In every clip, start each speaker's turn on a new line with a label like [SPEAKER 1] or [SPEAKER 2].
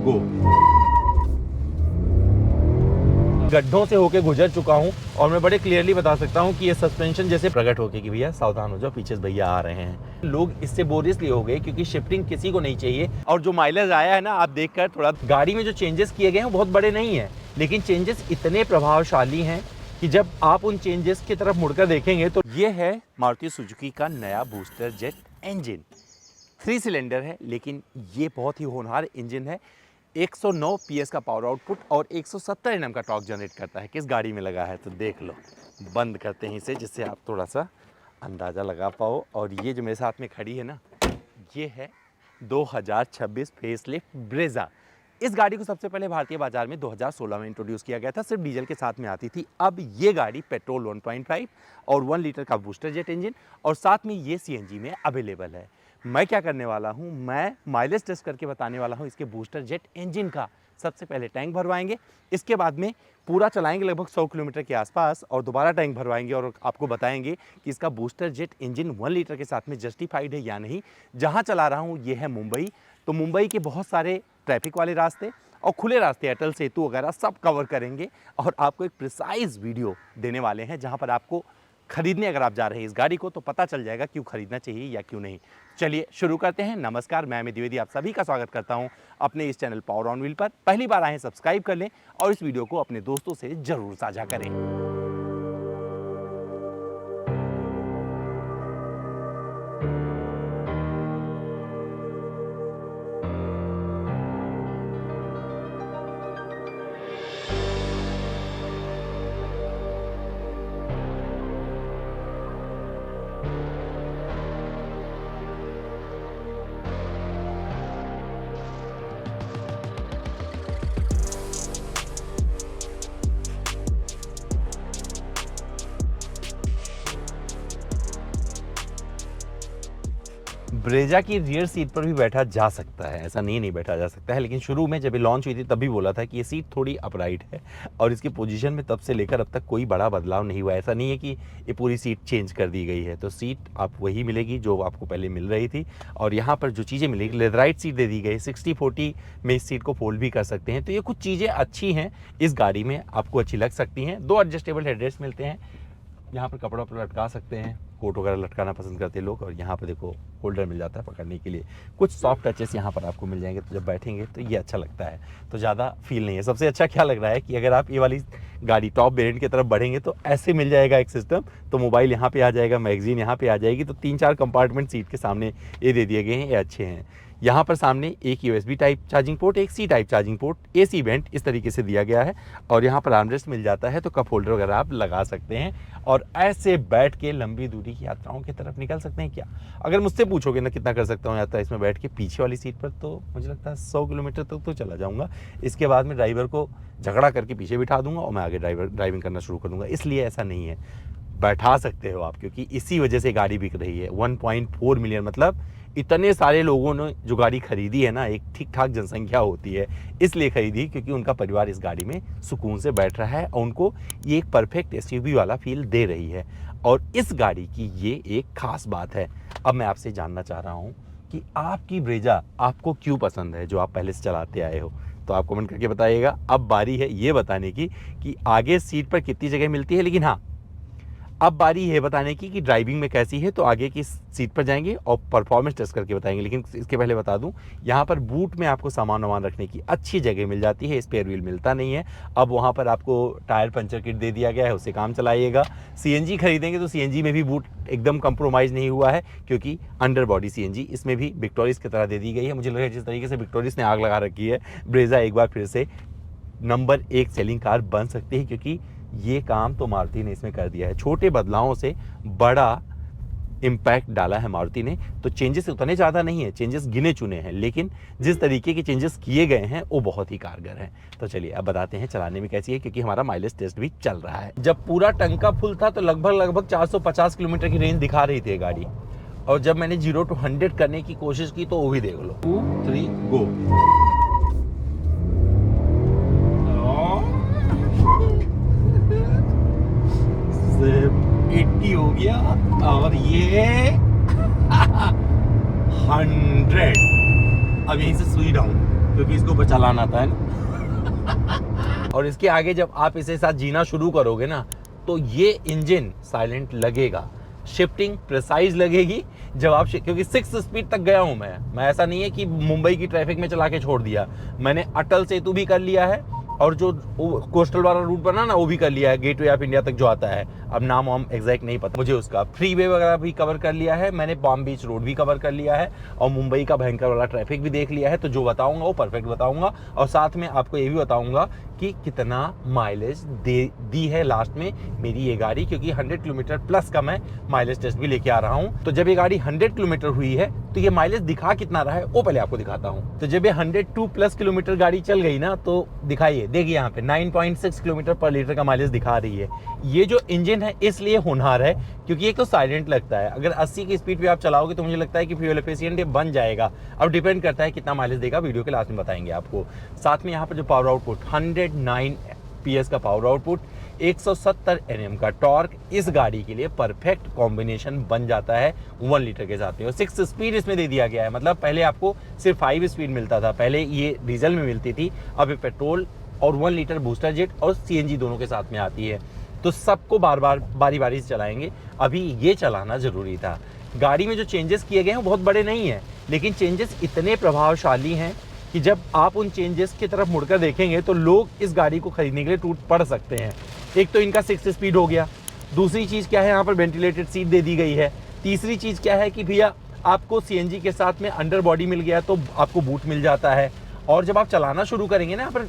[SPEAKER 1] गो। गड्ढों से होके गुजर चुका हूं और मैं बड़े क्लियरली बता सकता हूं कि ये सस्पेंशन जैसे प्रकट होके कि भैया सावधान हो जाओ, पीछे भैया आ रहे हैं। लोग इससे बोरियस इसलिए हो गए क्योंकि शिफ्टिंग किसी को नहीं चाहिए। और जो माइलेज आया है ना, आप देखकर थोड़ा गाड़ी में जो चेंजेस किए गए हैं बहुत बड़े नहीं है, लेकिन चेंजेस इतने प्रभावशाली हैं कि जब आप उन चेंजेस की तरफ मुड़कर देखेंगे तो ये है मारुति सुजुकी का नया बूस्टर जेट इंजन। 3 सिलेंडर है, लेकिन ये बहुत ही होनहार इंजन है। 109 PS का पावर आउटपुट और 170 Nm का टॉर्क जनरेट करता है। किस गाड़ी में लगा है तो देख लो। बंद करते हैं इसे जिससे आप थोड़ा सा अंदाज़ा लगा पाओ। और ये जो मेरे साथ में खड़ी है ना, ये है 2026 फेसलिफ्ट ब्रेजा। इस गाड़ी को सबसे पहले भारतीय बाजार में 2016 में इंट्रोड्यूस किया गया था, सिर्फ डीजल के साथ में आती थी। अब ये गाड़ी पेट्रोल 1.5 और 1 लीटर का बूस्टर जेट इंजन और साथ में ये CNG में अवेलेबल है। मैं क्या करने वाला हूँ, मैं माइलेज टेस्ट करके बताने वाला हूँ इसके बूस्टर जेट इंजन का। सबसे पहले टैंक भरवाएंगे, इसके बाद में पूरा चलाएंगे लगभग 100 किलोमीटर के आसपास और दोबारा टैंक भरवाएंगे और आपको बताएंगे कि इसका बूस्टर जेट इंजन 1 लीटर के साथ में जस्टिफाइड है या नहीं। जहाँ चला रहा हूँ ये है मुंबई, तो मुंबई के बहुत सारे ट्रैफिक वाले रास्ते और खुले रास्ते, अटल सेतु वगैरह सब कवर करेंगे और आपको एक प्रिसाइज वीडियो देने वाले हैं जहाँ पर आपको खरीदने अगर आप जा रहे हैं इस गाड़ी को तो पता चल जाएगा क्यों खरीदना चाहिए या क्यों नहीं। चलिए शुरू करते हैं। नमस्कार, मैं अमित द्विवेदी आप सभी का स्वागत करता हूं अपने इस चैनल पावर ऑन व्हील पर। पहली बार आए हैं सब्सक्राइब कर लें और इस वीडियो को अपने दोस्तों से जरूर साझा करें। ब्रेजा की रियर सीट पर भी बैठा जा सकता है, ऐसा नहीं बैठा जा सकता है, लेकिन शुरू में जब ये लॉन्च हुई थी तभी बोला था कि ये सीट थोड़ी अपराइट है और इसकी पोजीशन में तब से लेकर अब तक कोई बड़ा बदलाव नहीं हुआ। ऐसा नहीं है कि ये पूरी सीट चेंज कर दी गई है, तो सीट आप वही मिलेगी जो आपको पहले मिल रही थी। और यहाँ पर जो चीज़ें मिलेगी, लेदराइट सीट दे दी गई, 60-40 में इस सीट को फोल्ड भी कर सकते हैं। तो ये कुछ चीज़ें अच्छी हैं इस गाड़ी में, आपको अच्छी लग सकती हैं। 2 एडजस्टेबल हेडरेस्ट मिलते हैं, यहाँ पर कपड़ा पर लटका सकते हैं, कोट वगैरह लटकाना पसंद करते हैं लोग। और यहाँ पर देखो होल्डर मिल जाता है पकड़ने के लिए। कुछ सॉफ्ट टचेस यहाँ पर आपको मिल जाएंगे, तो जब बैठेंगे तो ये अच्छा लगता है, तो ज़्यादा फील नहीं है। सबसे अच्छा क्या लग रहा है कि अगर आप ये वाली गाड़ी टॉप वेरिएंट की तरफ बढ़ेंगे तो ऐसे मिल जाएगा एक सिस्टम, तो मोबाइल यहाँ पे आ जाएगा, मैगजीन यहाँ पे आ जाएगी। तो 3-4 कंपार्टमेंट सीट के सामने ये दे दिए गए हैं, ये अच्छे हैं। यहाँ पर सामने एक USB टाइप चार्जिंग पोर्ट, एक C type charging port, AC went इस तरीके से दिया गया है। और यहाँ पर आर्मरेस्ट मिल जाता है, तो कप होल्डर वगैरह आप लगा सकते हैं और ऐसे बैठ के लंबी दूरी की यात्राओं की तरफ निकल सकते हैं। क्या अगर मुझसे पूछोगे ना कितना कर सकता हूँ यात्रा इसमें बैठ के पीछे वाली सीट पर, तो मुझे लगता है 100 किलोमीटर तक तो चला जाऊँगा। इसके बाद में ड्राइवर को झगड़ा करके पीछे बिठा दूंगा और मैं आगे ड्राइविंग करना शुरू कर दूँगा। इसलिए ऐसा नहीं है, बैठा सकते हो आप, क्योंकि इसी वजह से गाड़ी बिक रही है। 1.4 मिलियन मतलब इतने सारे लोगों ने जो गाड़ी खरीदी है ना, एक ठीक ठाक जनसंख्या होती है, इसलिए खरीदी क्योंकि उनका परिवार इस गाड़ी में सुकून से बैठ रहा है और उनको ये एक परफेक्ट SUV वाला फील दे रही है। और इस गाड़ी की ये एक खास बात है। अब मैं आपसे जानना चाह रहा हूँ कि आपकी ब्रेजा आपको क्यों पसंद है, जो आप पहले से चलाते आए हो, तो आप कमेंट करके बताइएगा। अब बारी है ये बताने की कि आगे सीट पर कितनी जगह मिलती है, लेकिन हाँ अब बारी है बताने की कि ड्राइविंग में कैसी है। तो आगे की सीट पर जाएंगे और परफॉर्मेंस टेस्ट करके बताएंगे। लेकिन इसके पहले बता दूं, यहाँ पर बूट में आपको सामान वामान रखने की अच्छी जगह मिल जाती है, स्पेयर व्हील मिलता नहीं है। अब वहाँ पर आपको टायर पंचर किट दे दिया गया है, उससे काम चलाइएगा। CNG खरीदेंगे तो CNG में भी बूट एकदम कंप्रोमाइज़ नहीं हुआ है, क्योंकि अंडर बॉडी CNG इसमें भी विक्टोरिस की तरह दे दी गई है। मुझे लग रहा है जिस तरीके से विक्टोरिस ने आग लगा रखी है, ब्रेजा एक बार फिर से नंबर 1 सेलिंग कार बन सकती है, क्योंकि ये काम तो मारुति ने इसमें कर दिया है। छोटे बदलावों से बड़ा इम्पैक्ट डाला है मारुति ने। तो चेंजेस उतने ज़्यादा नहीं है, चेंजेस गिने चुने हैं, लेकिन जिस तरीके के चेंजेस किए गए हैं वो बहुत ही कारगर हैं। तो चलिए अब बताते हैं चलाने में कैसी है, क्योंकि हमारा माइलेज टेस्ट भी चल रहा है। जब पूरा टंका फुल था तो लगभग 450 किलोमीटर की रेंज दिखा रही थी गाड़ी, और जब मैंने 0 to 100 करने की कोशिश की तो वो भी देख लो, 2 3 गो। 80 हो गया और ये 100। अब यहीं से सुई डाउन क्योंकि इसको ऊपर चलाना आता है ना। और इसके आगे जब आप इसे साथ जीना शुरू करोगे ना, तो ये इंजन साइलेंट लगेगा, शिफ्टिंग प्रिसाइज लगेगी जब आप, क्योंकि 6 स्पीड तक गया हूं मैं ऐसा नहीं है कि मुंबई की ट्रैफिक में चला के छोड़ दिया। मैंने अटल सेतु भी कर लिया है और जो कोस्टल वाला रूट बना ना वो भी कर लिया है, गेटवे ऑफ इंडिया तक जो आता है, अब नाम वाम एग्जैक्ट नहीं पता मुझे उसका। फ्रीवे वगैरह भी कवर कर लिया है मैंने, पाम बीच रोड भी कवर कर लिया है और मुंबई का भयंकर वाला ट्रैफिक भी देख लिया है। तो जो बताऊंगा वो परफेक्ट बताऊंगा और साथ में आपको ये भी बताऊंगा कि कितना माइलेज दी है लास्ट में मेरी ये गाड़ी, क्योंकि 100 किलोमीटर प्लस का मैं माइलेज टेस्ट भी लेके आ रहा हूँ। तो जब ये गाड़ी 100 किलोमीटर हुई है तो ये माइलेज दिखा कितना रहा है वो पहले आपको दिखाता हूँ। तो जब ये 102 प्लस किलोमीटर गाड़ी चल गई ना, तो दिखाइए, देखिए यहाँ पे 9.6 किलोमीटर पर लीटर का माइलेज दिखा रही है। ये जो इंजन है इसलिए होनहार है क्योंकि एक तो साइलेंट लगता है, अगर 80 की स्पीड पे आप चलाओगे तो मुझे लगता है कि फ्यूल एफिशिएंट बन जाएगा। अब डिपेंड करता है कितना माइलेज देगा, वीडियो के लास्ट में बताएंगे आपको। साथ में यहाँ पर जो पावर आउटपुट 109 PS का पावर आउटपुट, 170 Nm का टॉर्क इस गाड़ी के लिए परफेक्ट कॉम्बिनेशन बन जाता है 1 लीटर के साथ में। और 6 स्पीड इसमें दे दिया गया है, मतलब पहले आपको सिर्फ 5 स्पीड मिलता था, पहले ये डीजल में मिलती थी, अब ये पेट्रोल और 1 लीटर बूस्टर जेट और CNG दोनों के साथ में आती है। तो सबको बारी बारी से चलाएंगे, अभी ये चलाना जरूरी था। गाड़ी में जो चेंजेस किए गए हैं वो बहुत बड़े नहीं हैं, लेकिन चेंजेस इतने प्रभावशाली हैं कि जब आप उन चेंजेस की तरफ मुड़कर देखेंगे तो लोग इस गाड़ी को खरीदने के लिए टूट पड़ सकते हैं। एक तो इनका 6 स्पीड हो गया, दूसरी चीज़ क्या है, यहाँ पर वेंटिलेटेड सीट दे दी गई है, तीसरी चीज़ क्या है कि भैया आपको CNG के साथ में अंडर बॉडी मिल गया तो आपको बूट मिल जाता है। और जब आप चलाना शुरू करेंगे ना, यहाँ पर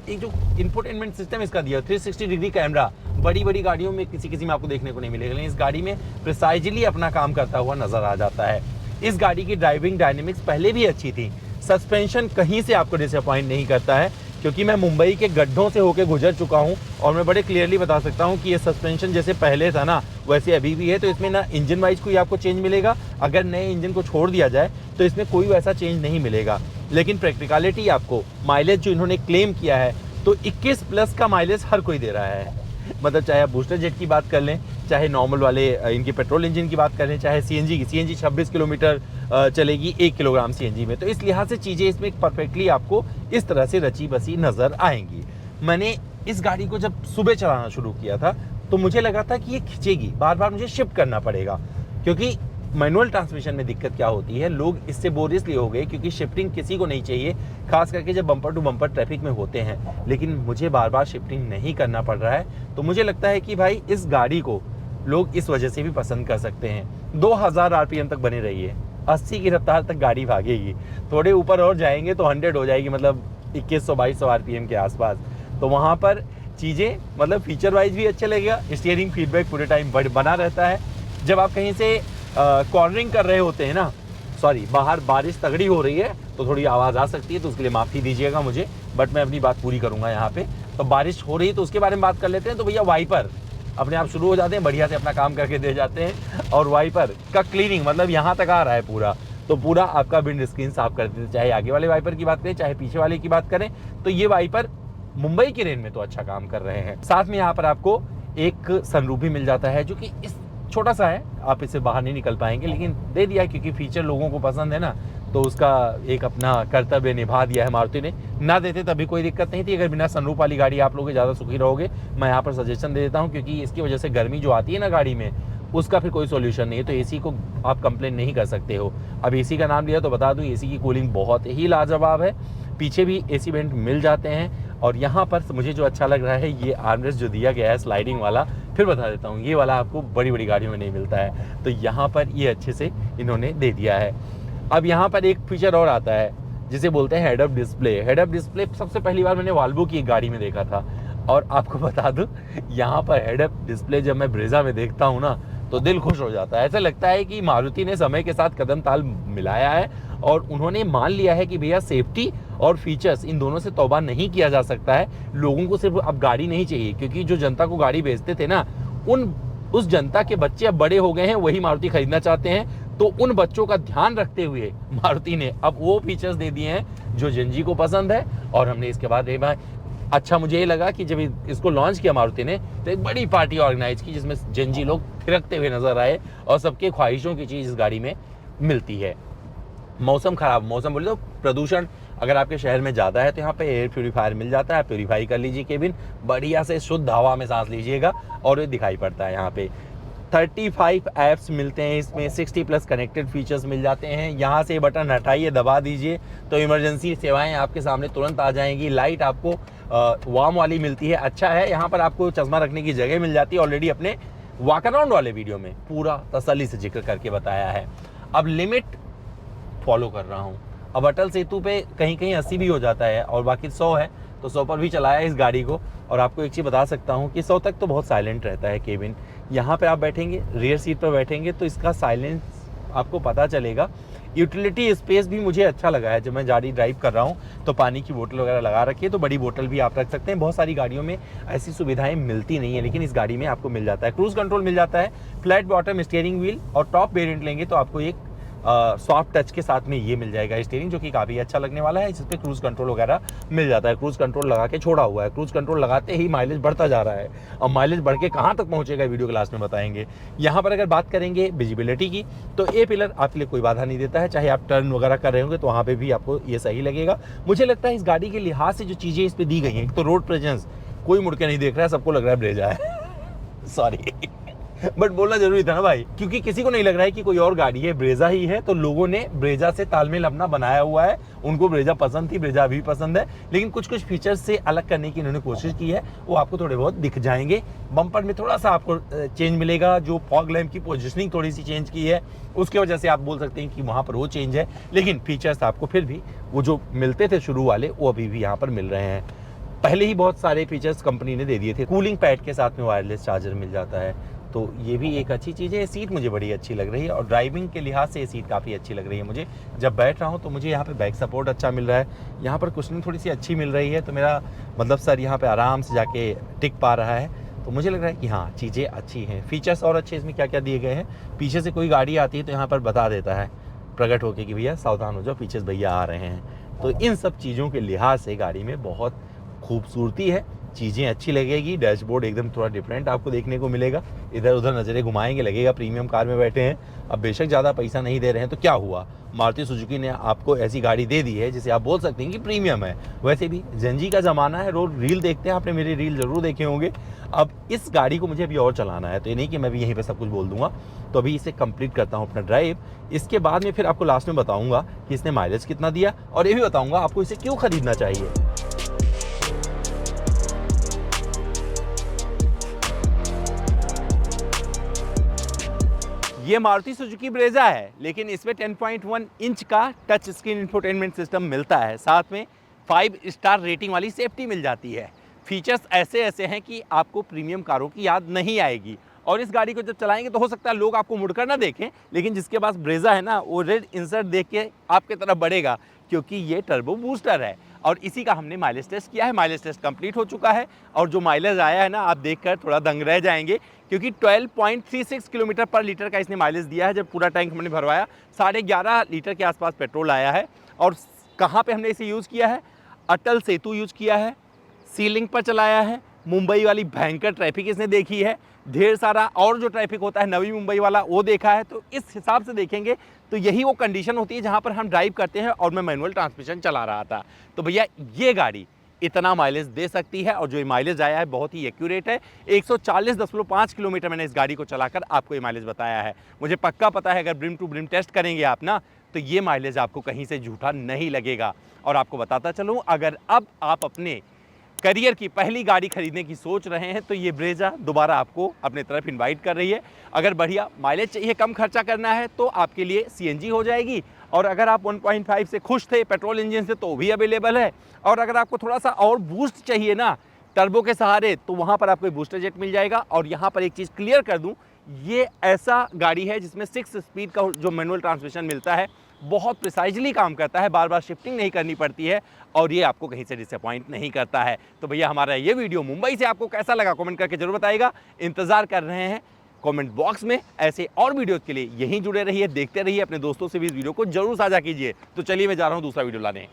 [SPEAKER 1] एक जो इंफोटेनमेंट सिस्टम इसका दिया 360 डिग्री कैमरा, बड़ी गाड़ियों में किसी में आपको देखने को नहीं मिलेगा, लेकिन इस गाड़ी में प्रिसाइजली अपना काम करता हुआ नजर आ जाता है। इस गाड़ी की ड्राइविंग डायनेमिक्स पहले भी अच्छी थी, सस्पेंशन कहीं से आपको डिसअपॉइंट नहीं करता है, क्योंकि मैं मुंबई के गड्ढों से होकर गुजर चुका हूं और मैं बड़े क्लियरली बता सकता हूं कि ये सस्पेंशन जैसे पहले था ना वैसे अभी भी है। तो इसमें ना इंजन वाइज कोई आपको चेंज मिलेगा, अगर नए इंजन को छोड़ दिया जाए तो इसमें कोई वैसा चेंज नहीं मिलेगा। लेकिन प्रैक्टिकलिटी आपको, माइलेज जो इन्होंने क्लेम किया है तो 21 प्लस का माइलेज हर कोई दे रहा है, मतलब चाहे आप बूस्टर जेट की बात कर लें, चाहे नॉर्मल वाले इनके पेट्रोल इंजन की बात कर लें, चाहे CNG की, CNG 26 किलोमीटर चलेगी 1 किलोग्राम CNG में। तो इस लिहाज से चीज़ें इसमें परफेक्टली आपको इस तरह से रची बसी नज़र आएंगी। मैंने इस गाड़ी को जब सुबह चलाना शुरू किया था तो मुझे लगा था कि ये खिंचेगी, बार बार मुझे शिफ्ट करना पड़ेगा, क्योंकि मैनुअल ट्रांसमिशन में दिक्कत क्या होती है, लोग इससे बोर इसलिए हो गए क्योंकि शिफ्टिंग किसी को नहीं चाहिए, खास करके जब बम्पर टू बम्पर ट्रैफिक में होते हैं। लेकिन मुझे बार बार शिफ्टिंग नहीं करना पड़ रहा है, तो मुझे लगता है कि भाई इस गाड़ी को लोग इस वजह से भी पसंद कर सकते हैं। 2000 RPM तक बने रहिए, 80 की रफ्तार तक गाड़ी भागेगी, थोड़े ऊपर और जाएंगे तो 100 हो जाएगी, मतलब 2100-2200 RPM के आसपास। तो वहाँ पर चीज़ें मतलब फीचर वाइज भी अच्छा लगेगा, स्टीयरिंग फीडबैक पूरे टाइम बना रहता है। जब आप कहीं से कॉर्नरिंग कर रहे होते हैं ना, सॉरी बाहर बारिश तगड़ी हो रही है तो थोड़ी आवाज़ आ सकती है, तो उसके लिए माफ़ी दीजिएगा मुझे, बट मैं अपनी बात पूरी करूँगा यहाँ पे। तो बारिश हो रही है तो उसके बारे में बात कर लेते हैं। तो भैया वाइपर अपने आप शुरू हो जाते हैं, बढ़िया से अपना काम करके दे जाते हैं, और वाइपर का क्लीनिंग मतलब यहाँ तक आ रहा है पूरा, तो पूरा आपका विंड स्क्रीन साफ कर देते हैं। चाहे आगे वाले वाइपर की बात करें चाहे पीछे वाले की बात करें, तो ये वाइपर मुंबई की रेंज में तो अच्छा काम कर रहे हैं। साथ में यहाँ पर आपको एक सनरूफ भी मिल जाता है, जो कि इस छोटा सा है, आप इससे बाहर नहीं निकल पाएंगे, लेकिन दे दिया क्योंकि फीचर लोगों को पसंद है ना, तो उसका एक अपना कर्तव्य निभा दिया है मारुति ने। ना देते तभी कोई दिक्कत नहीं थी, अगर बिना सनरूफ वाली गाड़ी आप लोग ज़्यादा सुखी रहोगे। मैं यहाँ पर सजेशन दे देता हूँ, क्योंकि इसकी वजह से गर्मी जो आती है ना गाड़ी में, उसका फिर कोई सोल्यूशन नहीं है। तो AC को आप कंप्लेन नहीं कर सकते हो। अब AC का नाम लिया तो बता दूँ, AC की कूलिंग बहुत ही लाजवाब है, पीछे भी AC वेंट मिल जाते हैं। और यहाँ पर मुझे जो अच्छा लग रहा है, ये आर्मरेस्ट जो दिया गया है स्लाइडिंग वाला, फिर बता देता हूँ, ये वाला आपको बड़ी बड़ी गाड़ियों में नहीं मिलता है, तो यहाँ पर ये अच्छे से इन्होंने दे दिया है। अब यहाँ पर एक फीचर और आता है जिसे बोलते हैं head up display. Head up display सबसे पहली बार मैंने वॉल्वो की एक गाड़ी में देखा था, और आपको बता दूं यहाँ पर हेड अप डिस्प्ले जब मैं ब्रेजा में देखता हूँ ना, तो दिल खुश हो जाता है। ऐसा लगता है कि मारुति ने समय के साथ कदम ताल मिलाया है और उन्होंने मान लिया है कि भैया सेफ्टी और फीचर्स इन दोनों से तौबा नहीं किया जा सकता है। लोगों को सिर्फ अब गाड़ी नहीं चाहिए, क्योंकि जो जनता को गाड़ी बेचते थे ना, उस जनता के बच्चे अब बड़े हो गए हैं, वही मारुति खरीदना चाहते हैं। तो उन बच्चों का ध्यान रखते हुए मारुति ने अब वो फीचर्स दे दिए हैं जो जेनजी को पसंद है। और हमने इसके बाद अच्छा मुझे ये लगा कि जब इसको लॉन्च किया मारुति ने, तो एक बड़ी पार्टी ऑर्गेनाइज की जिसमें जेनजी लोग थिरकते हुए नजर आए, और सबके ख्वाहिशों की चीज़ इस गाड़ी में मिलती है। मौसम खराब, मौसम बोले तो प्रदूषण अगर आपके शहर में ज़्यादा है तो यहाँ पे एयर प्यूरीफायर मिल जाता है, प्यूरीफाई कर लीजिए केबिन, बढ़िया से शुद्ध हवा में सांस लीजिएगा और ये दिखाई पड़ता है। यहाँ पे 35 ऐप्स मिलते हैं इसमें, 60+ कनेक्टेड फीचर्स मिल जाते हैं। यहाँ से बटन हटाइए, दबा दीजिए तो इमरजेंसी सेवाएं आपके सामने तुरंत आ जाएंगी। लाइट आपको वार्म वाली मिलती है। अच्छा है, यहाँ पर आपको चश्मा रखने की जगह मिल जाती है। ऑलरेडी अपने वॉक अराउंड वाले वीडियो में पूरा तसल्ली से जिक्र करके बताया है। अब लिमिट फॉलो कर रहा हूँ। अब अटल सेतु पे कहीं कहीं 80 भी हो जाता है और बाकी 100 है, तो 100 पर भी चलाया इस गाड़ी को। और आपको एक चीज़ बता सकता हूँ कि 100 तक तो बहुत साइलेंट रहता है केबिन। यहाँ पे आप बैठेंगे, रियर सीट पर बैठेंगे तो इसका साइलेंस आपको पता चलेगा। यूटिलिटी स्पेस भी मुझे अच्छा लगा है। जब मैं गाड़ी ड्राइव कर रहा हूँ तो पानी की बोतल वगैरह लगा रखी है, तो बड़ी बोतल भी आप रख सकते हैं। बहुत सारी गाड़ियों में ऐसी सुविधाएं मिलती नहीं है, लेकिन इस गाड़ी में आपको मिल जाता है। क्रूज़ कंट्रोल मिल जाता है, फ्लैट बॉटम स्टीयरिंग व्हील, और टॉप वेरिएंट लेंगे तो आपको एक सॉफ्ट टच के साथ में ये मिल जाएगा स्टीयरिंग, जो कि काफ़ी अच्छा लगने वाला है। जिस पे क्रूज़ कंट्रोल वगैरह मिल जाता है। क्रूज़ कंट्रोल लगा के छोड़ा हुआ है, क्रूज़ कंट्रोल लगाते ही माइलेज बढ़ता जा रहा है। अब माइलेज बढ़ के कहाँ तक पहुँचेगा वीडियो क्लास में बताएंगे। यहाँ पर अगर बात करेंगे विजिबिलिटी की, तो ए पिलर आपके लिए कोई बाधा नहीं देता है। चाहे आप टर्न वगैरह कर रहे होंगे तो वहाँ पर भी आपको ये सही लगेगा। मुझे लगता है इस गाड़ी के लिहाज से जो चीज़ें इस पर दी गई हैं, एक तो रोड प्रेजेंस, कोई मुड़ के नहीं देख रहा है, सबको लग रहा है ब्रेजा है सॉरी बट बोलना जरूरी था ना भाई, क्योंकि किसी को नहीं लग रहा है कि कोई और गाड़ी है, ब्रेजा ही है। तो लोगों ने ब्रेजा से तालमेल अपना बनाया हुआ है। उनको ब्रेजा पसंद थी, ब्रेजा भी पसंद है, लेकिन कुछ कुछ फीचर्स से अलग करने की इन्होंने कोशिश की है। वो आपको थोड़े बहुत दिख जाएंगे। बम्पर में थोड़ा सा आपको चेंज मिलेगा। जो फॉग लैम्प की पोजिशनिंग थोड़ी सी चेंज की है, उसकी वजह से आप बोल सकते हैं कि वहाँ पर वो चेंज है, लेकिन फीचर्स आपको फिर भी वो जो मिलते थे शुरू वाले, वो अभी भी यहाँ पर मिल रहे हैं। पहले ही बहुत सारे फीचर्स कंपनी ने दे दिए थे। कूलिंग पैड के साथ में वायरलेस चार्जर मिल जाता है, तो ये भी एक अच्छी चीज़ है। ये सीट मुझे बड़ी अच्छी लग रही है और ड्राइविंग के लिहाज से ये सीट काफ़ी अच्छी लग रही है मुझे। जब बैठ रहा हूँ तो मुझे यहाँ पे बैक सपोर्ट अच्छा मिल रहा है। यहाँ पर कुशनिंग थोड़ी सी अच्छी मिल रही है, तो मेरा मतलब सर यहाँ पे आराम से जाके टिक पा रहा है। तो मुझे लग रहा है कि हाँ, चीज़ें अच्छी हैं। फीचर्स और अच्छे इसमें क्या क्या दिए गए हैं। पीछे से कोई गाड़ी आती है तो यहाँ पर बता देता है प्रकट होकर कि भैया सावधान हो जाओ, पीछे से भैया आ रहे हैं। तो इन सब चीज़ों के लिहाज से गाड़ी में बहुत खूबसूरती है, चीज़ें अच्छी लगेगी। डैशबोर्ड एकदम थोड़ा डिफरेंट आपको देखने को मिलेगा। इधर उधर नज़रें घुमाएंगे, लगेगा प्रीमियम कार में बैठे हैं। अब बेशक ज़्यादा पैसा नहीं दे रहे हैं तो क्या हुआ, मारुति सुजुकी ने आपको ऐसी गाड़ी दे दी है जिसे आप बोल सकते हैं कि प्रीमियम है। वैसे भी जनजी का ज़माना है, रोज रील देखते हैं, आपने मेरी रील ज़रूर देखे होंगे। अब इस गाड़ी को मुझे अभी और चलाना है, तो ये नहीं कि मैं भी यहीं पर सब कुछ बोल दूंगा। तो अभी इसे कंप्लीट करता हूँ अपना ड्राइव। इसके बाद में फिर आपको लास्ट में बताऊँगा कि इसने माइलेज कितना दिया, और ये भी बताऊँगा आपको इसे क्यों खरीदना चाहिए। ये मारुति सुजुकी ब्रेजा है, लेकिन इसमें 10.1 इंच का टच स्क्रीन इंफोटेनमेंट सिस्टम मिलता है। साथ में 5 स्टार रेटिंग वाली सेफ्टी मिल जाती है। फीचर्स ऐसे ऐसे हैं कि आपको प्रीमियम कारों की याद नहीं आएगी। और इस गाड़ी को जब चलाएंगे तो हो सकता है लोग आपको मुड़कर ना देखें, लेकिन जिसके पास ब्रेजा है ना, वो रेड इंसर्ट देख के आपके तरफ बढ़ेगा, क्योंकि ये टर्बो बूस्टर है। और इसी का हमने माइलेज टेस्ट किया है। माइलेज टेस्ट कंप्लीट हो चुका है, और जो माइलेज आया है ना, आप देखकर थोड़ा दंग रह जाएंगे, क्योंकि 12.36 किलोमीटर पर लीटर का इसने माइलेज दिया है। जब पूरा टैंक हमने भरवाया 11.5 लीटर के आसपास पेट्रोल आया है। और कहाँ पे हमने इसे यूज़ किया है, अटल सेतु यूज़ किया है, सीलिंग पर चलाया है, मुंबई वाली भयंकर ट्रैफिक इसने देखी है, ढेर सारा और जो ट्रैफिक होता है नवी मुंबई वाला वो देखा है। तो इस हिसाब से देखेंगे तो यही वो कंडीशन होती है जहाँ पर हम ड्राइव करते हैं, और मैं मैनुअल ट्रांसमिशन चला रहा था। तो भैया ये गाड़ी इतना माइलेज दे सकती है, और जो ये माइलेज आया है बहुत ही एक्यूरेट है। 140.5 किलोमीटर मैंने इस गाड़ी को चलाकर आपको ये माइलेज बताया है। मुझे पक्का पता है अगर ब्रिम टू ब्रिम टेस्ट करेंगे आप ना, तो ये माइलेज आपको कहीं से झूठा नहीं लगेगा। और आपको बताता चलूँ, अगर अब आप अपने करियर की पहली गाड़ी खरीदने की सोच रहे हैं तो ये ब्रेजा दोबारा आपको अपने तरफ इनवाइट कर रही है। अगर बढ़िया माइलेज चाहिए, कम खर्चा करना है, तो आपके लिए सीएनजी हो जाएगी। और अगर आप 1.5 से खुश थे पेट्रोल इंजन से, तो भी अवेलेबल है। और अगर आपको थोड़ा सा और बूस्ट चाहिए ना टर्बो के सहारे, तो वहाँ पर आपको बूस्टर जेट मिल जाएगा। और यहाँ पर एक चीज़ क्लियर कर दूँ, ये ऐसा गाड़ी है जिसमें 6 स्पीड का जो मैनुअल ट्रांसमिशन मिलता है, बहुत प्रिसाइजली काम करता है, बार बार शिफ्टिंग नहीं करनी पड़ती है, और ये आपको कहीं से डिसअपॉइंट नहीं करता है। तो भैया हमारा ये वीडियो मुंबई से आपको कैसा लगा कमेंट करके जरूर बताइएगा। इंतजार कर रहे हैं कमेंट बॉक्स में। ऐसे और वीडियोज़ के लिए यहीं जुड़े रहिए, देखते रहिए, अपने दोस्तों से भी इस वीडियो को जरूर साझा कीजिए। तो चलिए मैं जा रहा हूँ दूसरा वीडियो लाने।